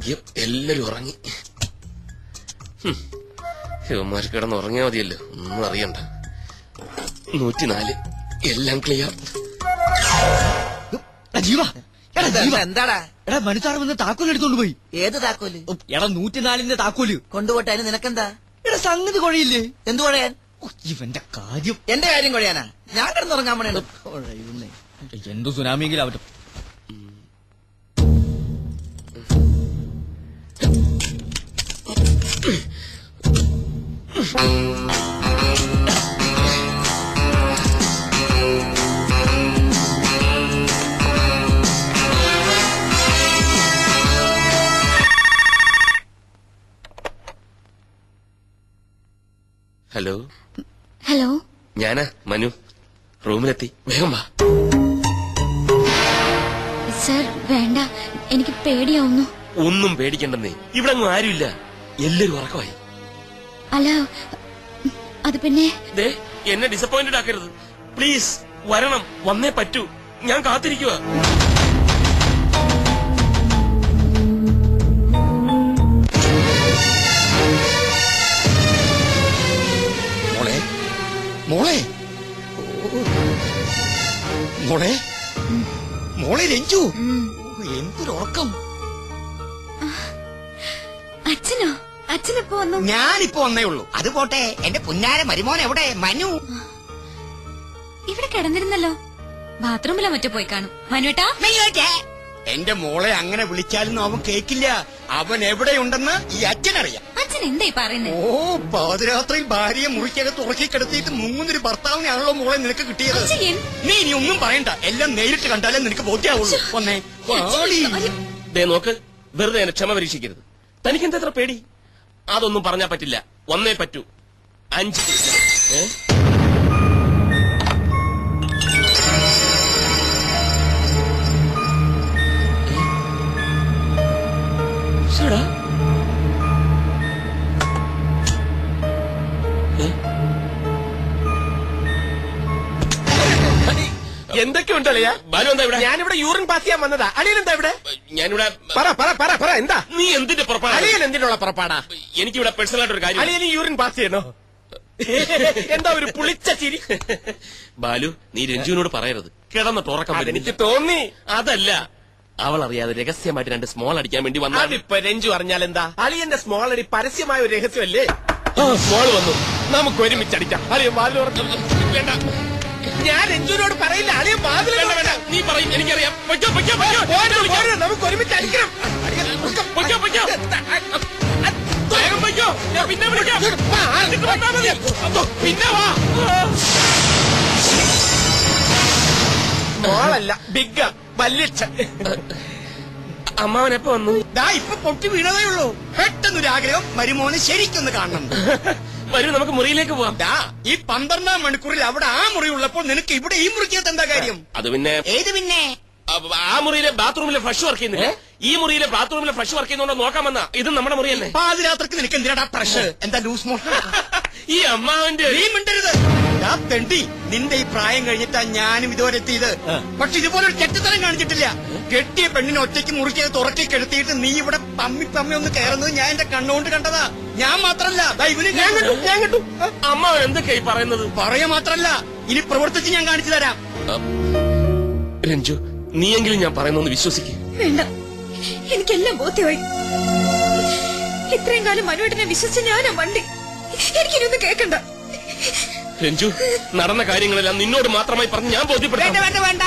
ഭാഗ്യം എല്ലാരും ഉറങ്ങി. ഇവന്മാർ കിടന്ന് ഉറങ്ങിയാ മതിയല്ലോ, ഒന്നും അറിയണ്ട. 104 എല്ലാം ക്ലിയർ. എന്താടാ എടാ മനുസാറ് വന്ന് താക്കോൽ എടുത്തോണ്ട് പോയി. ഏത് താക്കോല്? എടാ 104 താക്കോല് കൊണ്ടുപോട്ടെ. അതിന് നിനക്കെന്താ? എടാ സംഗതി കുഴയില്ലേ? എന്ത് കുഴയാൻ? ഇവന്റെ കാര്യം. എന്റെ കാര്യം കുഴയാനാ? ഞാൻ കിടന്നുറങ്ങാൻ വേണേ. എന്തു സുനാമിയെങ്കിലും അവറ്റ. ഹലോ ഹലോ, ഞാനാ മനു. റൂമിലെത്തി, വേഗം വാ. സർ വേണ്ട, എനിക്ക് പേടിയാവുന്നു. ഒന്നും പേടിക്കണ്ടെന്നേ, ഇവിടെ ഒന്നും ആരുമില്ല, എല്ലാരും ഉറക്കമായി. അല്ല അത് പിന്നെ എന്നെ ഡിസപ്പോയിന്റഡ് ആക്കരുത് പ്ലീസ്. വരണം, വന്നേ പറ്റൂ, ഞാൻ കാത്തിരിക്കുക. മോളെ മോളെ മോളെ രഞ്ജു, എന്തൊരുറക്കം. അച്ഛനോ? അച്ഛനെപ്പോ വന്നു? ഞാനിപ്പോ വന്നേ ഉള്ളൂ. അത് പോട്ടെ, എന്റെ പുന്നാര മരുമോൻ എവിടെ? മനു ഇവിടെ കിടന്നിരുന്നല്ലോ. ബാത്റൂമിലാ മറ്റോ പോയി കാണും. മനുവേട്ടാ, എന്റെ മോളെ അങ്ങനെ വിളിച്ചാലും അവൻ കേക്കില്ല. അവൻ എവിടെയുണ്ടെന്ന് ഈ അച്ഛനറിയാം. അച്ഛൻ എന്തായി പറയുന്നത്? ഓ, പാതിരാത്രിയിൽ ഭാര്യയെ മുറിക്കകത്ത് ഉറക്കി കിടത്തിയിട്ട് മൂന്നൊരു ഭർത്താവിനാണല്ലോ മോളെ നിനക്ക് കിട്ടിയത്. നീ ഇനി ഒന്നും പറയണ്ട, എല്ലാം നേരിട്ട് കണ്ടാലേ നിനക്ക് ബോധ്യാവുള്ളൂ. വന്നേ നോക്ക്, വെറുതെ എന്നെ ക്ഷമ പരീക്ഷിക്കരുത്. തനിക്കെന്താ എത്ര പേടി? അതൊന്നും പറഞ്ഞാ പറ്റില്ല, വന്നേ പറ്റൂ. 5 എന്തൊക്കെയുണ്ട് അളിയാ? ബാലു എന്താ ഇവിടെ? ഞാനിവിടെ യൂറിൻ പാസ് ചെയ്യാൻ വന്നതാ. അളിയൻ എന്താ ഇവിടെ? ഞാനിവിടെ പറ എന്താ? നീ എന്തിന്റെ പുറപ്പാടാ? അളിയൻ എന്തിനുള്ള പുറപ്പാടാ? എനിക്കിവിടെ പേഴ്സണൽ ആയിട്ടൊരു കാര്യം. അളിയൻ യൂറിൻ പാസ് ചെയ്യണോ? എന്താ ഒരു പുളിച്ച ചിരി? ബാലു, നീ രഞ്ജുവിനോട് പറയരുത്, കിടന്നിട്ട് ഉറക്കം. എനിക്ക് തോന്നി. അതല്ല, അവൾ അറിയാതെ രഹസ്യമായിട്ട് 2 സ്മോൾ അടിക്കാൻ വേണ്ടി വന്ന. അതിപ്പോ രഞ്ജു അറിഞ്ഞാൽ എന്താ? അളിയന്റെ സ്മോൾ അടി പരസ്യമായ ഒരു രഹസ്യമല്ലേ? സ്മോൾ വന്നു, നമുക്ക് ഒരുമിച്ചടിക്കാം. അളിയൻ വാതിൽ വേണ്ട, ഞാൻ രഞ്ജുവിനോട് പറയില്ല. അളിയൻ വാതിൽ വേണ്ട. നീ പറയും, എനിക്കറിയാം. നമുക്ക് ഒരുമിച്ച് അടിക്കണം. പിന്നെ വിളിക്കാം. പിന്നെ വാ. മോളല്ല, ബിഗ് വല്യച്ഛൻ. അമ്മാവനെപ്പോ വന്നു? ഇപ്പൊ പൊട്ടി വീണതേ ഉള്ളൂ. പെട്ടെന്നൊരാഗ്രഹം, മരുമോനെ ശരിക്കൊന്ന് കാണണം. വരൂ, നമുക്ക് മുറിയിലേക്ക് പോവാം. ഈ 12-ാം മണിക്കൂറിൽ അവിടെ ആ മുറി ഉള്ളപ്പോൾ നിനക്ക് ഇവിടെ ഈ മുറിക്കകത്ത് എന്താ കാര്യം? അത് പിന്നെ ഏത് പിന്നെ? ആ മുറിയിലെ ബാത്റൂമിലെ ഫ്ലഷ് വർക്ക് ചെയ്യുന്നില്ല. ഈ മുറിയിലെ ബാത്റൂമിലെ ഫ്ലഷ് വർക്ക് ചെയ്യുന്നോണ്ട് നോക്കാൻ വന്ന. ഇത് നമ്മുടെ മുറിയല്ലേ? പാതിരാത്രിക്ക് നിനക്ക് എന്തിനാ പ്രഷർ? എന്താ ലൂസ് മോഷൻ? ഈ അമ്മാവന്റെ നീ മിണ്ടരുത്. തെണ്ടി, നിന്റെ ഈ പ്രായം കഴിഞ്ഞിട്ടാ ഞാനും ഇതുവരെ എത്തിയത്. പക്ഷെ ഇതുപോലെ ഒരു ചെറ്റത്തരം കാണിച്ചിട്ടില്ല. കെട്ടിയ പെണ്ണിനെ ഒറ്റയ്ക്ക് മുറിക്കകത്ത് ഉറക്കി കെടുത്തിയിട്ട് നീ ഇവിടെ പമ്മി ഒന്ന് കയറുന്നത് ഞാൻ എന്റെ കണ്ണുകൊണ്ട് കണ്ടതാ. ഞാൻ മാത്രല്ല, ഞാൻ കണ്ടു. അമ്മാവൻ എന്തൊക്കെയായി പറയുന്നത്? പറയാ മാത്രല്ല, ഇനി പ്രവർത്തിച്ച് ഞാൻ കാണിച്ചു തരാം. രഞ്ജു, നീയെങ്കിലും ഞാൻ പറയുന്നൊന്ന് വിശ്വസിക്കും. വേണ്ട, എനിക്കെല്ലാം ബോധ്യമായി. ഇത്രയും കാലം മനുവേട്ടനെ വിശ്വസിച്ച ഞാനാ വണ്ടി. എനിക്കിനൊന്നും കേൾക്കണ്ട. രഞ്ജു, നടന്ന കാര്യങ്ങളെല്ലാം നിന്നോട് മാത്രമായി പറഞ്ഞ് ഞാൻ ബോധ്യപ്പെടുത്താം. വേണ്ട,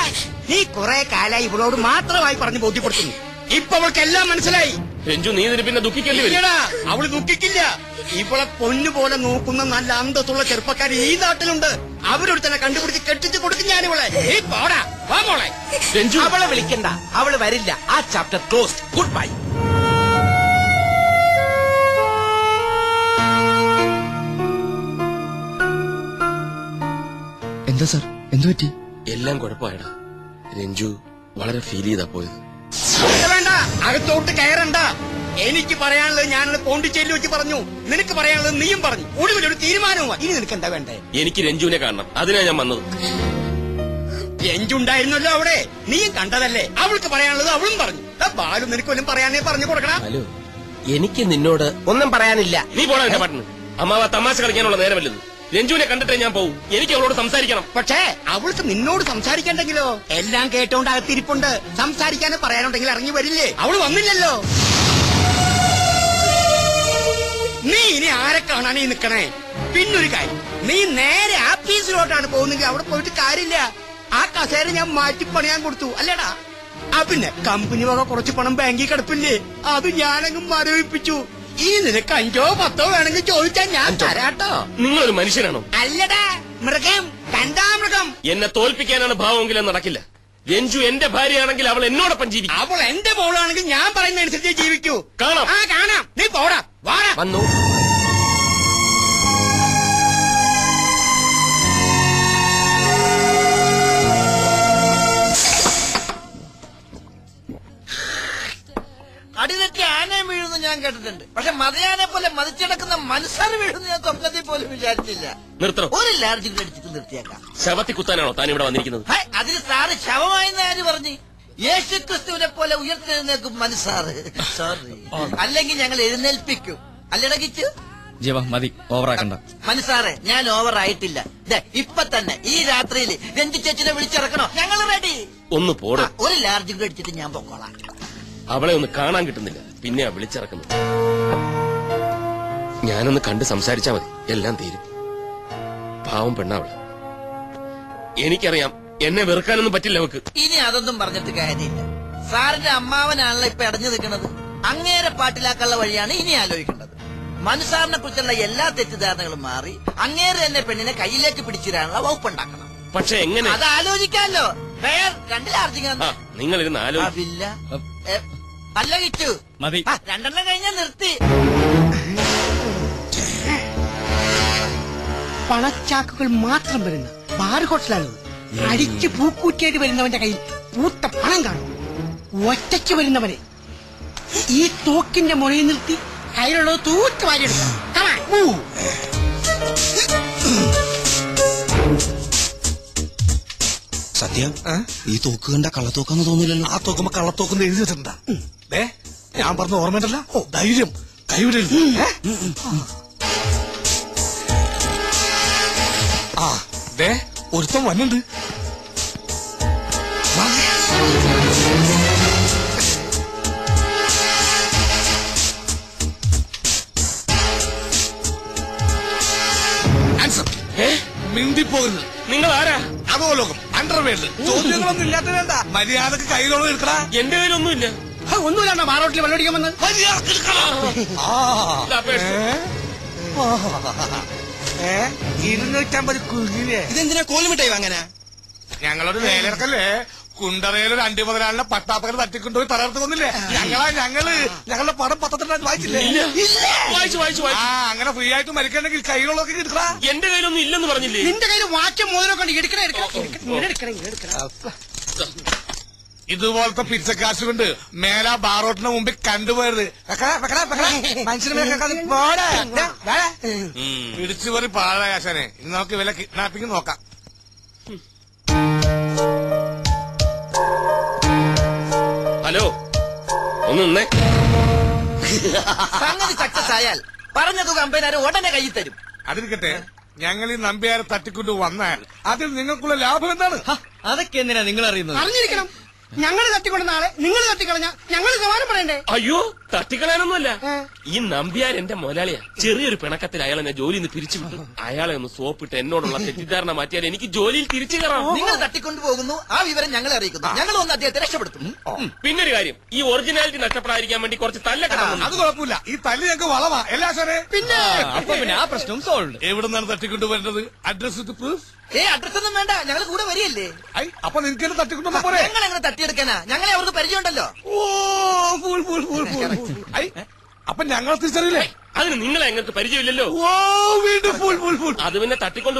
നീ കുറെ കാലായി ഇവളോട് മാത്രമായി പറഞ്ഞ് ബോധ്യപ്പെടുത്തുന്നു. ഇപ്പൊ അവൾക്ക് എല്ലാം മനസ്സിലായി. രഞ്ജു, നീ ഇതിന് പിന്നെ ദുഃഖിക്കേണ്ടി വരും. അവള് ദുഃഖിക്കില്ല. ഇവളെ പൊന്നുപോലെ നോക്കുന്ന നല്ല അന്തസ്സുള്ള ചെറുപ്പക്കാർ ഈ നാട്ടിലുണ്ട്. അവരോട് തന്നെ കണ്ടുപിടിച്ച് കെട്ടിച്ചു കൊടുക്കും ഞാനിവളെ. നീ പോടാ, വാ മോളെ. രഞ്ജു, അവളെ വിളിക്കണ്ട, അവള് വരില്ല. ആ ചാപ്റ്റർ ക്ലോസ്ഡ്. Good bye. എന്താ സാർ, എന്തു പറ്റി? എല്ലാം കുഴപ്പമായിടാ. രഞ്ജു വളരെ ഫീൽ ചെയ്താ പോയത്. വേണ്ട, അകത്തോട്ട് കയറണ്ട. എനിക്ക് പറയാനുള്ളത് ഞാനത് പോണ്ടിച്ചേരിയിൽ വെച്ച് പറഞ്ഞു. നിനക്ക് പറയാനുള്ളത് നീയും പറഞ്ഞു. ഒടുവിലൊരു തീരുമാനവുമായി. ഇനി നിനക്ക് എന്താ വേണ്ടേ? എനിക്ക് രഞ്ജുവിനെ കാണണം, അതിനാ ഞാൻ വന്നത്. രഞ്ജുണ്ടായിരുന്നല്ലോ അവിടെ, നീയും കണ്ടതല്ലേ. അവൾക്ക് പറയാനുള്ളത് അവളും പറഞ്ഞു. ബാലു നിനക്ക് വല്ലതും പറയാനേ പറഞ്ഞു കൊടുക്കണം. ഹലോ, എനിക്ക് നിന്നോട് ഒന്നും പറയാനില്ല. നീ പോടാ എന്റെ പാട്ടിന്. അമ്മാവ തമാശ കളിക്കാനുള്ള നേരമല്ലത്. രഞ്ജുവിനെ കണ്ടിട്ടേ ഞാൻ പോവും. എനിക്ക് അവളോട് സംസാരിക്കണം. പക്ഷേ അവൾക്ക് നിന്നോട് സംസാരിക്കണ്ടെങ്കിലോ? എല്ലാം കേട്ടോണ്ട് അകത്തിരിപ്പുണ്ട്. സംസാരിക്കാനും പറയാനുണ്ടെങ്കിൽ ഇറങ്ങി വരില്ലേ? അവള് വന്നില്ലല്ലോ. നീ ഇനി ആരെ കാണാനീ നിക്കണേ? പിന്നൊരു കാര്യം, നീ നേരെ ആഫീസിലോട്ടാണ് പോകുന്നെങ്കിൽ അവിടെ പോയിട്ട് കാര്യമില്ല. ആ കസേര ഞാൻ മാറ്റി പണിയാൻ കൊടുത്തു അല്ലേടാ. പിന്നെ കമ്പനി വക കുറച്ച് പണം ബാങ്കിൽ കിടപ്പില്ലേ, അത് ഞാനങ്ങ് മരവിപ്പിച്ചു. ഈ നിനക്ക് 5 or 10 വേണമെങ്കിൽ ചോദിച്ചാൽ ഞാൻ തരാട്ടോ. നിങ്ങളൊരു മനുഷ്യനാണോ? അല്ലടാ, മൃഗം. കണ്ടാ മൃഗം. എന്നെ തോൽപ്പിക്കാനാണ് ഭാവമെങ്കിലും നടക്കില്ല. രഞ്ജു എന്റെ ഭാര്യയാണെങ്കിൽ അവൾ എന്നോടൊപ്പം ജീവിക്കും. അവൾ എന്റെ മോളാണെങ്കിൽ ഞാൻ പറയുന്നതനുസരിച്ച് ജീവിക്കൂ. കാണാം. കാണാം. നീ പോടാ. വാടാ. വന്നു. അടിതെറ്റി ആനയും വീഴുന്നു ഞാൻ കേട്ടിട്ടുണ്ട്. പക്ഷെ മതയാനെ പോലെ മതിച്ചടക്കുന്ന മനസ്സാറ് വീഴുന്നു ഞാൻ സ്വപ്നത്തിൽ പോലും വിചാരിച്ചില്ല. നിർത്തണം. ഒരു ലാർജ് അടിച്ചിട്ട് നിർത്തിയേക്കാം. ശവത്തി കുത്താനാണോ താൻ ഇവിടെ വന്നിരിക്കുന്നത്? അതിന് സാറ് ശവമായെന്ന് ആര് പറഞ്ഞു? യേശു ക്രിസ്തുവിനെ പോലെ ഉയർത്തെഴുന്നേക്കും മനസ്സാറ്. സോറി, അല്ലെങ്കിൽ ഞങ്ങൾ എഴുന്നേൽപ്പിക്കും. അല്ലടകിച്ചു ജീവ മതി, ഓവറാക്കണ്ട. മനസ്സാറെ, ഞാൻ ഓവർ ആയിട്ടില്ല. ഇപ്പൊ തന്നെ ഈ രാത്രിയിൽ രഞ്ജു ചേച്ചിനെ വിളിച്ചിറക്കണോ? ഞങ്ങൾ റെഡി. ഒന്ന് പോടാ. ഒരു ലാർജ് അടിച്ചിട്ട് ഞാൻ പൊക്കോളാം. അവളെ ഒന്ന് കാണാൻ കിട്ടുന്നില്ല, പിന്നെയാ വിളിച്ചിറക്കുന്നത്. ഞാനൊന്ന് കണ്ട് സംസാരിച്ചാ മതി, എല്ലാം തീരും. പാവം പെണ്ണാവള്. എനിക്കറിയാം എന്നെ വെറുക്കാനൊന്നും പറ്റില്ല അവക്ക്. ഇനി അതൊന്നും പറഞ്ഞിട്ട് കാര്യമില്ല. സാറിന്റെ അമ്മാവനാണല്ലോ ഇപ്പൊ അടഞ്ഞു നിൽക്കുന്നത്. അങ്ങേരെ പാട്ടിലാക്കാനുള്ള വഴിയാണ് ഇനി ആലോചിക്കേണ്ടത്. മനുസാറിനെ കുറിച്ചുള്ള എല്ലാ തെറ്റിദ്ധാരണകളും മാറി അങ്ങേരെ തന്നെ പെണ്ണിനെ കയ്യിലേക്ക് പിടിച്ചിടാനുള്ള വകുപ്പുണ്ടാക്കണം. പക്ഷെ എങ്ങനെ? അത് ആലോചിക്കാമല്ലോ. 2 ലാർജിങ് നിങ്ങൾ ഇരുന്ന് ആലോചില്ല. അല്ല കിച്ചു മതി. 2 കഴിഞ്ഞാൽ നിർത്തി. പണച്ചാക്കുകൾ മാത്രം വരുന്ന ബാർ ഹോട്ടലാണത്. അടിച്ച് പൂക്കൂറ്റിയായിട്ട് വരുന്നവന്റെ കയ്യിൽ പൂത്ത പണം കാണും. ഒറ്റയ്ക്ക് വരുന്നവനെ ഈ തോക്കിന്റെ മുറയിൽ നിർത്തി കയ്യിലുള്ളത് തൂത്ത് വാരിയെടുക്കാം. സത്യം, ഈ തോക്ക് കണ്ട കള്ളത്തോക്കാന്ന് തോന്നില്ലല്ലോ. ആ തോക്കുമ്പോ കള്ളത്തോക്കെന്ന് എഴുതി വെച്ചിട്ടുണ്ടാ? ഞാൻ പറഞ്ഞ ഓർമ്മയുണ്ടല്ലോ. ധൈര്യം കൈവിടരുത്. ആ ദേ ഒരുത്തം വന്നുണ്ട്. മിണ്ടിപ്പോകരുത്. നിങ്ങൾ ആരാ? അതോ ലോകം അണ്ടർവേൾഡ്. ചോദ്യങ്ങളൊന്നും ഇല്ലാത്ത വേണ്ട. മര്യാദക്ക് കയ്യിലോളം എടുക്കടാ. എന്റെ കയ്യിലൊന്നുമില്ല. ഒന്നുമില്ലാണ്ട ബാറോട്ടിൽ വെള്ളമടിക്കാൻ വന്നത്. മര്യാദക്ക് എടുക്കണം. 250 കുഴിവേ. ഇതെന്തിനാ കോലുമിട്ടായി വാങ്ങാനാ? ഞങ്ങളൊരു വേലയിറക്കല്ലേ. കുണ്ടറയിലൊരു 2 മുതലാളിനെ പട്ടാപ്പകർ തട്ടിക്കൊണ്ടുപോയി തലർത്ത് വന്നില്ലേ? ഞങ്ങളുടെ പടം പത്രത്തിനകത്ത് വായിച്ചില്ലേ? വായിച്ചു. ആ, അങ്ങനെ ഫ്രീ ആയിട്ട് മരിക്കണമെങ്കിൽ കൈകളൊക്കെ എടുക്കടാ. എന്റെ കയ്യിലൊന്നും ഇല്ലെന്ന് പറഞ്ഞില്ലേ? നിന്റെ കയ്യിൽ വാച്ചും മോതിരൊക്കെ ഉണ്ട്. എടുക്കണേ. ഇതുപോലത്തെ പിച്ചക്കാശ് കൊണ്ട് മേലാ ബാറോട്ടിന് മുമ്പിൽ കണ്ടുപോയത് പിടിച്ചു പോയി പാഴാശനെ. ഇന്ന് നമുക്ക് വില കിഡ്നാപ്പിംഗ് നോക്കാം. ഹലോ, ഒന്ന് നിന്നേ. സംഗതി സക്സസ് ആയാൽ പറഞ്ഞ തുക അമ്പതിനായിരം ഉടനെ കയ്യിൽ തരും. അതിരിക്കട്ടെ, ഞങ്ങൾ ഈ നമ്പ്യാരെ തട്ടിക്കൊണ്ട് വന്നാൽ അതിൽ നിങ്ങൾക്കുള്ള ലാഭം എന്താണ്? അതൊക്കെ എന്തിനാ നിങ്ങൾ അറിയുന്നത്? അറിഞ്ഞിരിക്കണം. ഞങ്ങൾ തട്ടിക്കൊണ്ട നാളെ നിങ്ങൾ തട്ടിക്കളഞ്ഞ ഞങ്ങൾ സമാനം പറയണ്ടേ? അയ്യോ, തട്ടിക്കളയാനൊന്നുമല്ല. ഈ നമ്പ്യാർ എന്റെ മുതലാളിയാ. ചെറിയൊരു പിണക്കത്തിൽ അയാളെ ഞാൻ ജോലിയിൽ നിന്ന് പിരിച്ചുവിട്ടു. അയാളെ ഒന്ന് സോപ്പിട്ട് എന്നോടുള്ള തെറ്റിദ്ധാരണ മാറ്റിയാൽ എനിക്ക് ജോലിയിൽ തിരിച്ചു കയറാം. നിങ്ങൾ തട്ടിക്കൊണ്ടു പോകുന്നു, ആ വിവരം ഞങ്ങളെ അറിയിക്കുന്നു. ഞങ്ങൾ ഒന്ന് അദ്ദേഹത്തെ രക്ഷപ്പെടുത്തും. പിന്നൊരു കാര്യം, ഈ ഒറിജിനാലിറ്റി നഷ്ടപ്പെടാതിരിക്കാൻ വേണ്ടി കുറച്ച് തല്ലൊക്കെ അത് കുഴപ്പമില്ല. ഈ തല്ല് ഞങ്ങൾക്ക് വളവാ. എല്ലാ സാറേ, പിന്നെ ആ പ്രശ്നം സോൾവ്. എവിടുന്നാണ് തട്ടിക്കൊണ്ടുവരേണ്ടത്? Address with proof? അഡ്രസ് ഒന്നും വേണ്ട, ഞങ്ങൾ കൂടെ വരികയല്ലേ. അപ്പൊ നിനക്ക് തട്ടിക്കൊണ്ടു പോരെ? ഞങ്ങൾ എങ്ങനെ തട്ടിയെടുക്കാനാ? ഞങ്ങളെ അവർക്ക് പരിചയമുണ്ടല്ലോ. അപ്പൊ ഞങ്ങൾ തിരിച്ചറിയില്ലേ? അതിന് നിങ്ങളെ ഞങ്ങൾക്ക് പരിചയമില്ലല്ലോ. വീണ്ടും അത് പിന്നെ തട്ടിക്കൊണ്ട്